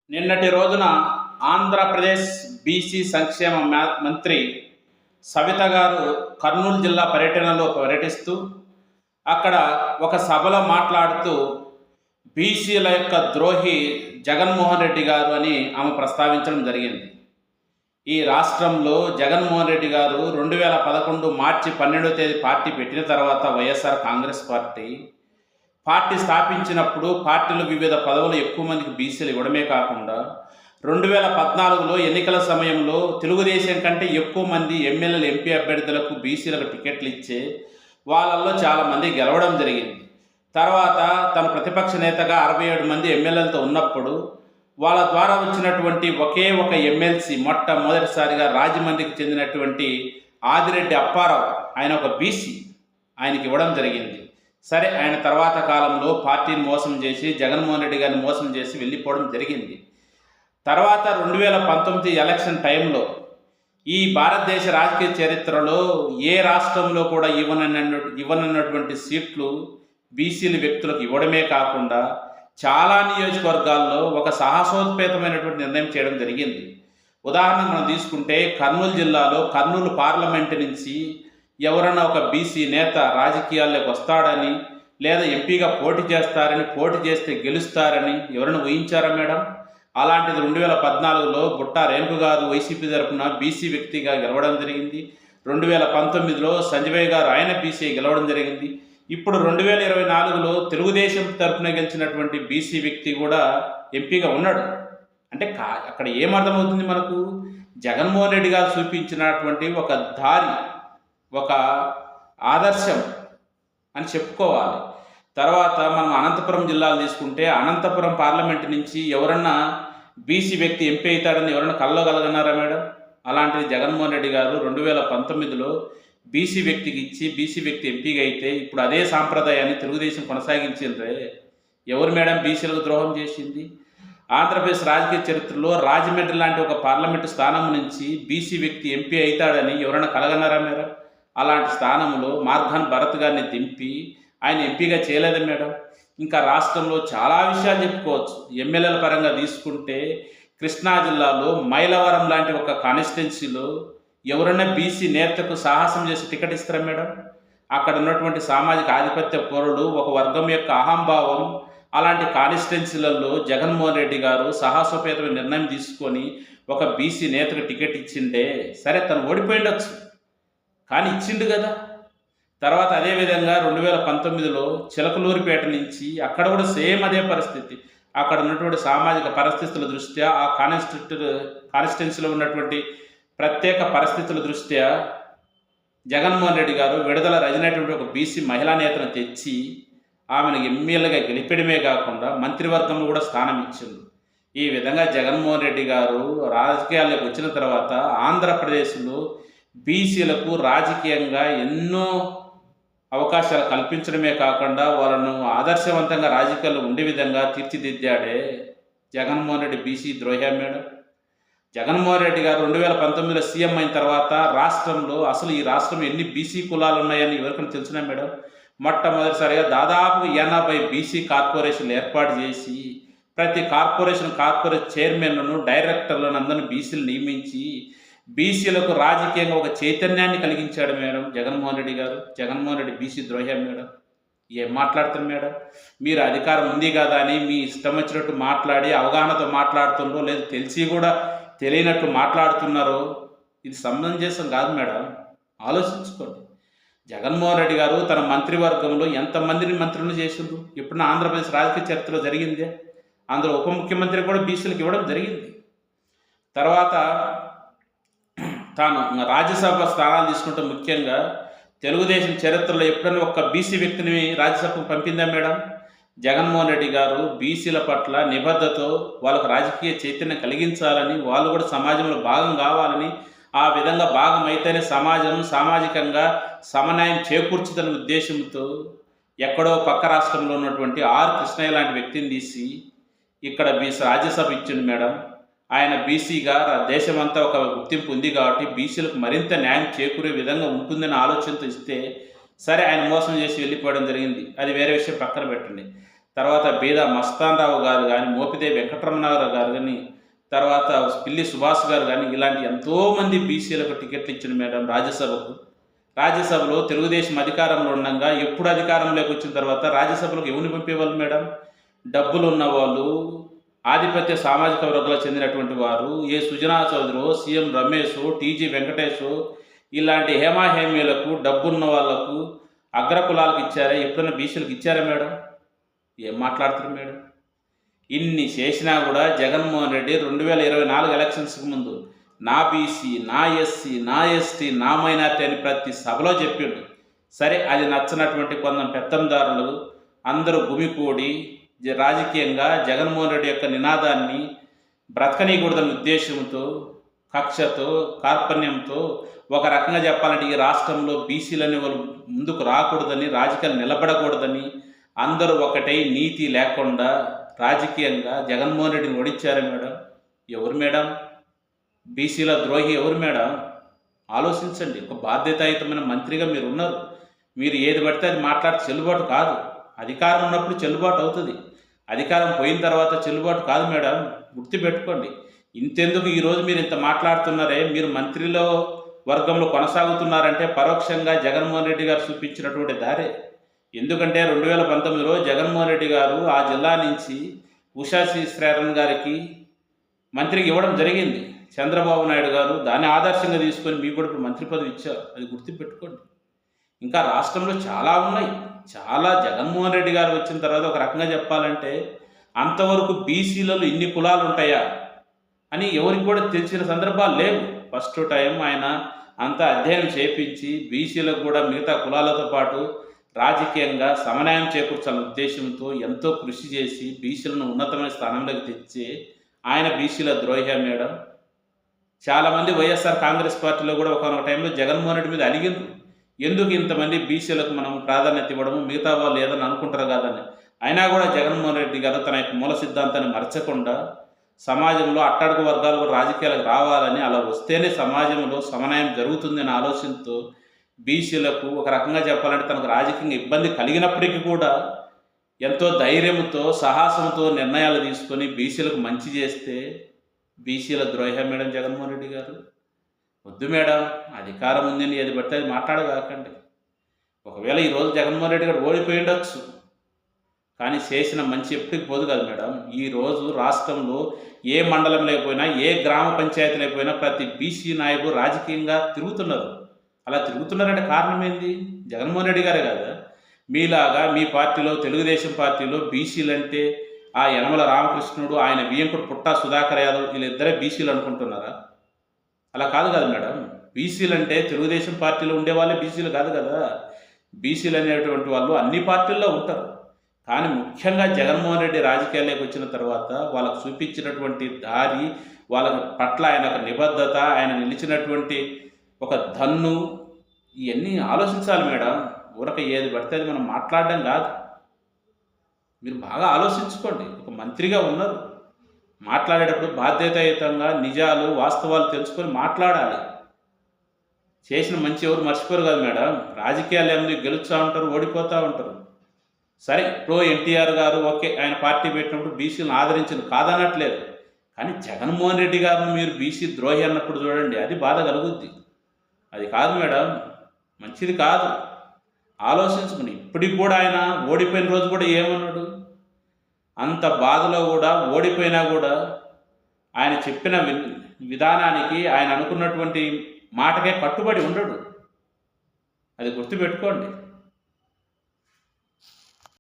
నిన్నటి రోజున ఆంధ్రప్రదేశ్ బీసీ సంక్షేమ మంత్రి సవిత గారు కర్నూలు జిల్లా పర్యటనలో పర్యటిస్తూ అక్కడ ఒక సభలో మాట్లాడుతూ బీసీల యొక్క ద్రోహి జగన్మోహన్ రెడ్డి గారు అని ఆమె ప్రస్తావించడం జరిగింది. ఈ రాష్ట్రంలో జగన్మోహన్ రెడ్డి గారు 2011 మార్చి 12వ తేదీ పార్టీ పెట్టిన తర్వాత వైఎస్ఆర్ కాంగ్రెస్ పార్టీ స్థాపించినప్పుడు పార్టీలో వివిధ పదవులు ఎక్కువ మందికి బీసీలు ఇవ్వడమే కాకుండా 2014లో ఎన్నికల సమయంలో తెలుగుదేశం కంటే ఎక్కువ మంది ఎమ్మెల్యేలు ఎంపీ అభ్యర్థులకు బీసీలకు టికెట్లు ఇచ్చే వాళ్ళల్లో చాలామంది గెలవడం జరిగింది. తర్వాత తన ప్రతిపక్ష నేతగా 67 మంది ఎమ్మెల్యేలతో ఉన్నప్పుడు వాళ్ళ ద్వారా వచ్చినటువంటి ఒకే ఒక ఎమ్మెల్సీ మొట్టమొదటిసారిగా రాజమండ్రికి చెందినటువంటి ఆదిరెడ్డి అప్పారావు, ఆయన ఒక బీసీ, ఆయనకి ఇవ్వడం జరిగింది. సరే, ఆయన తర్వాత కాలంలో పార్టీని మోసం చేసి జగన్మోహన్ రెడ్డి గారిని మోసం చేసి వెళ్ళిపోవడం జరిగింది. తర్వాత 2019 ఎలక్షన్ టైంలో ఈ భారతదేశ రాజకీయ చరిత్రలో ఏ రాష్ట్రంలో కూడా ఇవ్వనన్నటువంటి సీట్లు బీసీల వ్యక్తులకు ఇవ్వడమే కాకుండా చాలా నియోజకవర్గాల్లో ఒక సాహసోపేతమైనటువంటి నిర్ణయం చేయడం జరిగింది. ఉదాహరణ మనం తీసుకుంటే కర్నూలు జిల్లాలో కర్నూలు పార్లమెంటు నుంచి ఎవరన్నా ఒక బీసీ నేత రాజకీయాల్లోకి వస్తాడని లేదా ఎంపీగా పోటీ చేస్తే గెలుస్తారని ఎవరైనా ఊహించారా మేడం? అలాంటిది 2014లో బుట్టా రేణుకు గారు వైసీపీ తరఫున బీసీ వ్యక్తిగా గెలవడం జరిగింది. 2019లో సంజయ్ గారు ఆయన బీసీ గెలవడం జరిగింది. ఇప్పుడు 2024లో తెలుగుదేశం తరఫున గెలిచినటువంటి బీసీ వ్యక్తి కూడా ఎంపీగా ఉన్నాడు. అంటే అక్కడ ఏమర్థమవుతుంది మనకు? జగన్మోహన్ రెడ్డి గారు చూపించినటువంటి ఒక దారి, ఒక ఆదర్శం అని చెప్పుకోవాలి. తర్వాత మనం అనంతపురం జిల్లాలు తీసుకుంటే అనంతపురం పార్లమెంటు నుంచి ఎవరన్నా బీసీ వ్యక్తి ఎంపీ అవుతాడని ఎవరన్నా కలగన్నారా మేడం? అలాంటిది జగన్మోహన్ రెడ్డి గారు 2019లో బీసీ వ్యక్తికి ఇచ్చి బీసీ వ్యక్తి ఎంపీగా అయితే ఇప్పుడు అదే సాంప్రదాయాన్ని తెలుగుదేశం కొనసాగించిందే. ఎవరు మేడం బీసీలకు ద్రోహం చేసింది? ఆంధ్రప్రదేశ్ రాజకీయ చరిత్రలో రాజమండ్రి లాంటి ఒక పార్లమెంటు స్థానం నుంచి బీసీ వ్యక్తి ఎంపీ అవుతాడని ఎవరైనా కలగన్నారా మేడం? అలాంటి స్థానంలో మార్గాన్ భరత్ గారిని దింపి ఆయన ఎంపీగా చేయలేదు మేడం. ఇంకా రాష్ట్రంలో చాలా విషయాలు చెప్పుకోవచ్చు. ఎమ్మెల్యేల పరంగా తీసుకుంటే కృష్ణా జిల్లాలో మైలవరం లాంటి ఒక కాన్స్టిట్యున్సీలో ఎవరైనా బీసీ నేతకు సాహసం చేసి టికెట్ ఇస్తారా మేడం? అక్కడ ఉన్నటువంటి సామాజిక ఆధిపత్య పౌరులు, ఒక వర్గం యొక్క అహంభావం, అలాంటి కాన్స్టిట్యున్సీలలో జగన్మోహన్ రెడ్డి గారు సాహసోపేతమైన నిర్ణయం తీసుకొని ఒక బీసీ నేతకు టికెట్ ఇచ్చిండే. సరే, తను ఓడిపోయిండొచ్చు, కానీ ఇచ్చిండు కదా. తర్వాత అదేవిధంగా 2019లో చిలకలూరిపేట నుంచి అక్కడ కూడా సేమ్ అదే పరిస్థితి. అక్కడ ఉన్నటువంటి సామాజిక పరిస్థితుల దృష్ట్యా, ఆ కాన్స్టిట్యున్సీలో ఉన్నటువంటి ప్రత్యేక పరిస్థితుల దృష్ట్యా జగన్మోహన్ రెడ్డి గారు విడుదల రజనటువంటి ఒక బీసీ మహిళా నేతను తెచ్చి ఆమెను ఎమ్మెల్యేగా గెలిపడమే కాకుండా మంత్రివర్గంలో కూడా స్థానం ఇచ్చింది. ఈ విధంగా జగన్మోహన్ రెడ్డి గారు రాజకీయాల్లోకి వచ్చిన తర్వాత ఆంధ్రప్రదేశ్లో బీసీలకు రాజకీయంగా ఎన్నో అవకాశాలు కల్పించడమే కాకుండా వాళ్ళను ఆదర్శవంతంగా రాజకీయాల్లో ఉండే విధంగా తీర్చిదిద్దాడే జగన్మోహన్ రెడ్డి బీసీ ద్రోహి మేడం. జగన్మోహన్ రెడ్డి గారు 2019లో సీఎం అయిన తర్వాత రాష్ట్రంలో అసలు ఈ రాష్ట్రం ఎన్ని బీసీ కులాలు ఉన్నాయని ఎవరికైనా తెలుసునా మేడం? మొట్టమొదటిసారిగా దాదాపు 80 బీసీ కార్పొరేషన్లు ఏర్పాటు చేసి ప్రతి కార్పొరేషన్ చైర్మన్లను, డైరెక్టర్లను అందరినీ బీసీలు నియమించి బీసీలకు రాజకీయంగా ఒక చైతన్యాన్ని కలిగించాడు మేడం జగన్మోహన్ రెడ్డి గారు. జగన్మోహన్ రెడ్డి బీసీ ద్రోహి మేడం. ఏం మాట్లాడుతుంది మేడం? మీరు అధికారం ఉంది కదా అని మీ ఇష్టం వచ్చినట్టు మాట్లాడి అవగాహనతో మాట్లాడుతుండ్రో లేదు తెలిసి కూడా తెలియనట్టు మాట్లాడుతున్నారో ఇది సమంజసం కాదు మేడం. ఆలోచించుకోండి. జగన్మోహన్ రెడ్డి గారు తన మంత్రివర్గంలో ఎంతమందిని మంత్రులను చేసిండ్రు? ఎప్పుడన్నా ఆంధ్రప్రదేశ్ రాజకీయ చరిత్రలో జరిగిందే? అందులో ఉప ముఖ్యమంత్రి కూడా బీసీలకు ఇవ్వడం జరిగింది. తర్వాత తాను రాజ్యసభ స్థానాలు తీసుకుంటే ముఖ్యంగా తెలుగుదేశం చరిత్రలో ఎప్పుడైనా ఒక్క బీసీ వ్యక్తిని రాజ్యసభకు పంపిందా మేడం? జగన్మోహన్ రెడ్డి గారు బీసీల పట్ల నిబద్ధతతో వాళ్ళకు రాజకీయ చైతన్యం కలిగించాలని, వాళ్ళు కూడా సమాజంలో భాగం కావాలని, ఆ విధంగా భాగం అయితేనే సమాజం సామాజికంగా సమన్వయం చేకూర్చుతున్న ఉద్దేశంతో ఎక్కడో పక్క రాష్ట్రంలో ఉన్నటువంటి కృష్ణయ్య లాంటి వ్యక్తిని తీసి ఇక్కడ రాజ్యసభ ఇచ్చిండు మేడం. ఆయన బీసీగా దేశమంతా ఒక గుర్తింపు ఉంది కాబట్టి బీసీలకు మరింత న్యాయం చేకూరే విధంగా ఉంటుందని ఆలోచనతో ఇస్తే సరే, ఆయన మోసం చేసి వెళ్ళిపోవడం జరిగింది. అది వేరే విషయం, పక్కన పెట్టండి. తర్వాత బీదా మస్తాన్ రావు గారు కానీ, మోపిదేవి వెంకటరమణారావు గారు కానీ, తర్వాత పిల్లి సుభాష్ గారు కానీ, ఇలాంటి ఎంతోమంది బీసీలకు టికెట్లు ఇచ్చింది మేడం రాజ్యసభకు. రాజ్యసభలో తెలుగుదేశం అధికారంలో ఉండగా ఎప్పుడు అధికారంలోకి వచ్చిన తర్వాత రాజ్యసభలకు ఎవరిని పంపేవాళ్ళు మేడం? డబ్బులు ఉన్నవాళ్ళు, ఆధిపత్య సామాజిక వర్గాలకు చెందినటువంటి వారు, ఏ సుజనా చౌదరో, సీఎం రమేష్, టీజీ వెంకటేష్, ఇలాంటి హేమాహేమీలకు, డబ్బున్న వాళ్లకు, అగ్రకులాలకు ఇచ్చారా? ఎప్పుడైనా బీసీలకు ఇచ్చారా మేడం? ఏం మాట్లాడుతున్నారు మేడం? ఇన్ని చేసినా కూడా జగన్మోహన్ రెడ్డి 2024 ఎలక్షన్స్కి ముందు నా బీసీ, నా ఎస్సీ, నా ఎస్టీ, నా మైనార్టీ అని ప్రతి సభలో చెప్పిండు. సరే, అది నచ్చినటువంటి కొందరు పెత్తందారులు అందరూ గుమికూడి రాజకీయంగా జగన్మోహన్ రెడ్డి యొక్క నినాదాన్ని బ్రతకనీయకూడదనే ఉద్దేశంతో, కక్షతో, కార్పణ్యంతో, ఒక రకంగా చెప్పాలంటే ఈ రాష్ట్రంలో బీసీలని వాళ్ళు ముందుకు రాకూడదని, రాజకీయాలు నిలబడకూడదని అందరూ ఒకటై నీతి లేకుండా రాజకీయంగా జగన్మోహన్ రెడ్డిని ఓడించారు మేడం. ఎవరు మేడం? బీసీల ద్రోహి ఎవరు మేడం? ఆలోచించండి. ఒక బాధ్యతాయుతమైన మంత్రిగా మీరు ఉన్నారు. మీరు ఏది పడితే అది మాట్లాడితే చెల్లుబాటు కాదు. అధికారం ఉన్నప్పుడు చెల్లుబాటు అవుతుంది, అధికారం పోయిన తర్వాత చెల్లుబాటు కాదు మేడం. గుర్తుపెట్టుకోండి. ఇంతెందుకు ఈరోజు మీరు ఇంత మాట్లాడుతున్నారే, మీరు మంత్రిలో వర్గంలో కొనసాగుతున్నారంటే పరోక్షంగా జగన్మోహన్ రెడ్డి గారు చూపించినటువంటి దారే. ఎందుకంటే 2019లో జగన్మోహన్ రెడ్డి గారు ఆ జిల్లా నుంచి ఉషా శ్రీశ్రారణ్ గారికి మంత్రికి ఇవ్వడం జరిగింది. చంద్రబాబు నాయుడు గారు దాన్ని ఆదర్శంగా తీసుకొని మీకు కూడా ఇప్పుడు మంత్రి పదవి ఇచ్చారు. అది గుర్తుపెట్టుకోండి. ఇంకా రాష్ట్రంలో చాలా ఉన్నాయి. చాలా జగన్మోహన్ రెడ్డి గారు వచ్చిన తర్వాత ఒక రకంగా చెప్పాలంటే అంతవరకు బీసీలలో ఇన్ని కులాలు ఉంటాయా అని ఎవరికి కూడా తెలిసిన సందర్భాలు లేవు. ఫస్ట్ టైం ఆయన అంతా అధ్యయనం చేయించి బీసీలకు కూడా మిగతా కులాలతో పాటు రాజకీయంగా సమన్వయం చేకూర్చాలనే ఉద్దేశంతో ఎంతో కృషి చేసి బీసీలను ఉన్నతమైన స్థానంలోకి తెచ్చి ఆయన బీసీల ద్రోహి మేడం. చాలామంది వైఎస్ఆర్ కాంగ్రెస్ పార్టీలో కూడా ఒక టైంలో జగన్మోహన్ రెడ్డి మీద అడిగిండ్రు, ఎందుకు ఇంతమంది బీసీలకు మనం ప్రాధాన్యత ఇవ్వడము, మిగతా వాళ్ళు ఏదని అనుకుంటారు కాదని. అయినా కూడా జగన్మోహన్ రెడ్డి గారు తన యొక్క మూల సిద్ధాంతాన్ని మరచకుండా సమాజంలో అట్టడుగు వర్గాలు కూడా రాజకీయాలకు రావాలని, అలా వస్తేనే సమాజంలో సమన్వయం జరుగుతుందనే ఆలోచనతో బీసీలకు ఒక రకంగా చెప్పాలంటే తనకు రాజకీయంగా ఇబ్బంది కలిగినప్పటికీ కూడా ఎంతో ధైర్యంతో, సాహసంతో నిర్ణయాలు తీసుకొని బీసీలకు మంచి చేస్తే బీసీల ద్రోహ మేడం జగన్మోహన్ రెడ్డి గారు. వద్దు మేడం, అధికారం ఉందని ఏది పడితే అది మాట్లాడగాకండి. ఒకవేళ ఈరోజు జగన్మోహన్ రెడ్డి గారు ఓడిపోయి ఉండొచ్చు, కానీ చేసిన మంచి ఎప్పటికి పోదు కదా మేడం. ఈరోజు రాష్ట్రంలో ఏ మండలం లేకపోయినా, ఏ గ్రామ పంచాయతీ లేకపోయినా ప్రతి బీసీ నాయకుడు రాజకీయంగా తిరుగుతున్నారు. అలా తిరుగుతున్నారంటే కారణం ఏంది? జగన్మోహన్ రెడ్డి గారే కదా. మీలాగా మీ పార్టీలో, తెలుగుదేశం పార్టీలో బీసీలంటే ఆ యనమల రామకృష్ణుడు, ఆయన బియ్యంకుడు పుట్టా సుధాకర్ యాదవ్ వీళ్ళిద్దరే బీసీలు అనుకుంటున్నారా? అలా కాదు కదా మేడం. బీసీలు అంటే తెలుగుదేశం పార్టీలో ఉండేవాళ్ళే బీసీలు కాదు కదా. బీసీలు అనేటువంటి వాళ్ళు అన్ని పార్టీల్లో ఉంటారు. కానీ ముఖ్యంగా జగన్మోహన్ రెడ్డి రాజకీయాల్లోకి వచ్చిన తర్వాత వాళ్ళకు చూపించినటువంటి దారి, వాళ్ళ పట్ల ఆయన ఒక నిబద్ధత, ఆయన నిలిచినటువంటి ఒక దన్ను, ఇవన్నీ ఆలోచించాలి మేడం. ఊరక ఏది పడితే అది మనం మాట్లాడడం కాదు. మీరు బాగా ఆలోచించుకోండి. ఒక మంత్రిగా ఉన్నారు, మాట్లాడేటప్పుడు బాధ్యతాయుతంగా నిజాలు, వాస్తవాలు తెలుసుకొని మాట్లాడాలి. చేసిన మంచి ఎవరు మర్చిపోరు కదా మేడం. రాజకీయాలు ఏముంది, గెలుస్తూ ఉంటారు, ఓడిపోతూ ఉంటారు. సరే, ఇప్పుడు ఎన్టీఆర్ గారు ఓకే, ఆయన పార్టీ పెట్టినప్పుడు బీసీలను ఆదరించింది, కాదనట్లేదు. కానీ జగన్మోహన్ రెడ్డి గారిని మీరు బీసీ ద్రోహి అన్నప్పుడు చూడండి, అది బాధ కలుగుద్ది. అది కాదు మేడం, మంచిది కాదు. ఆలోచించుకుని ఇప్పటికి కూడా ఆయన ఓడిపోయిన రోజు కూడా ఏమన్నాడు? అంత బాధలో కూడా, ఓడిపోయినా కూడా ఆయన చెప్పిన విధానానికి, ఆయన అనుకున్నటువంటి మాటకే కట్టుబడి ఉండడు. అది గుర్తుపెట్టుకోండి.